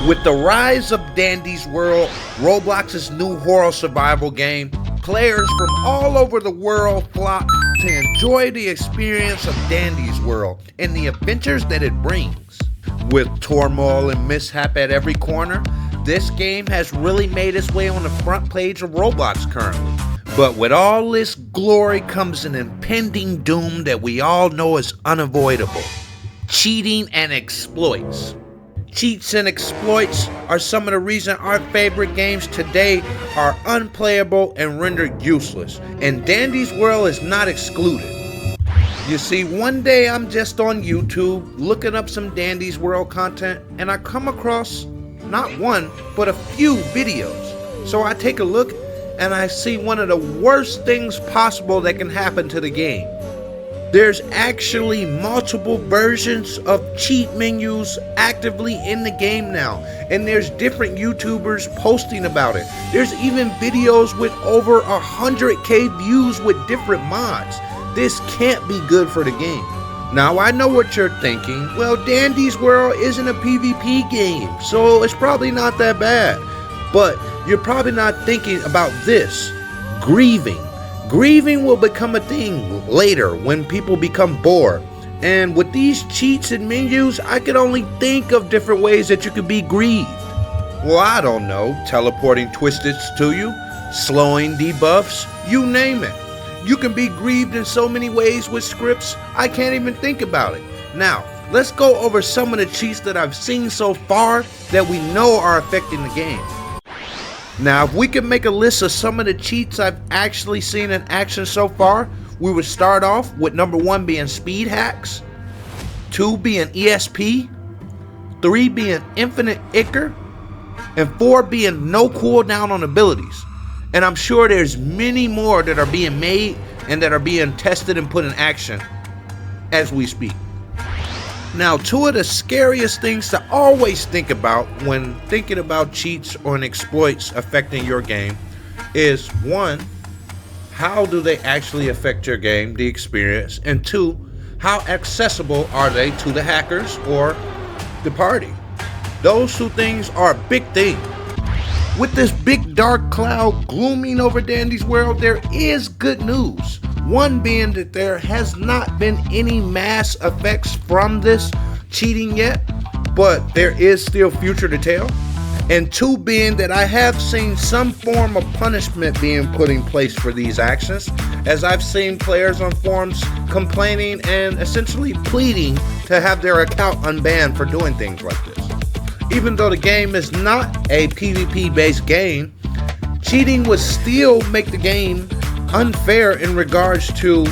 With the rise of Dandy's World, Roblox's new horror survival game, players from all over the world flock to enjoy the experience of Dandy's World and the adventures that it brings. With turmoil and mishap at every corner, this game has really made its way on the front page of Roblox currently. But with all this glory comes an impending doom that we all know is unavoidable: cheating and exploits. Cheats and exploits are some of the reasons our favorite games today are unplayable and rendered useless, and Dandy's World is not excluded. You see, one day I'm just on YouTube looking up some Dandy's World content, and I come across not one, but a few videos. So I take a look and I see one of the worst things possible that can happen to the game. There's actually multiple versions of cheat menus actively in the game now, and there's different YouTubers posting about it. There's even videos with over 100k views with different mods. This can't be good for the game. Now I know what you're thinking. Well, Dandy's World isn't a PvP game, so it's probably not that bad. But you're probably not thinking about this: grieving. Grieving will become a thing later when people become bored. And with these cheats and menus, I can only think of different ways that you could be grieved. Well, I don't know, teleporting twisteds to you, slowing debuffs, you name it. You can be grieved in so many ways with scripts, I can't even think about it. Now, let's go over some of the cheats that I've seen so far that we know are affecting the game. Now, if we can make a list of some of the cheats I've actually seen in action so far, we would start off with number 1 being speed hacks, 2 being ESP, 3 being infinite Icker, and 4 being no cooldown on abilities. And I'm sure there's many more that are being made and that are being tested and put in action as we speak. Now, 2 of the scariest things to always think about when thinking about cheats or exploits affecting your game is 1, how do they actually affect your game, the experience, and 2, how accessible are they to the hackers or the party? Those 2 things are a big thing. With this big dark cloud glooming over Dandy's World, there is good news. 1 being that there has not been any mass effects from this cheating yet, but there is still future to tell. And 2 being that I have seen some form of punishment being put in place for these actions, as I've seen players on forums complaining and essentially pleading to have their account unbanned for doing things like this. Even though the game is not a PvP based game, cheating would still make the game unfair in regards to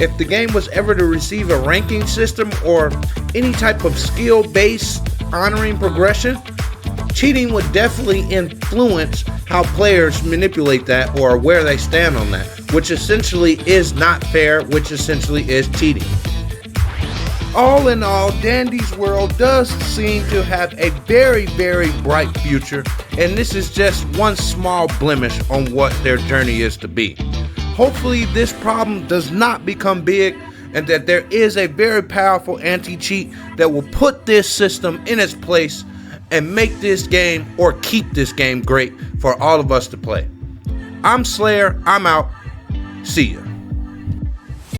if the game was ever to receive a ranking system or any type of skill based honoring progression. Cheating would definitely influence how players manipulate that or where they stand on that, which essentially is not fair, which essentially is cheating. All in all, Dandy's World does seem to have a very, very bright future, and this is just one small blemish on what their journey is to be. Hopefully this problem does not become big, and that there is a very powerful anti-cheat that will put this system in its place and make this game or keep this game great for all of us to play. I'm Slayer, I'm out, see ya.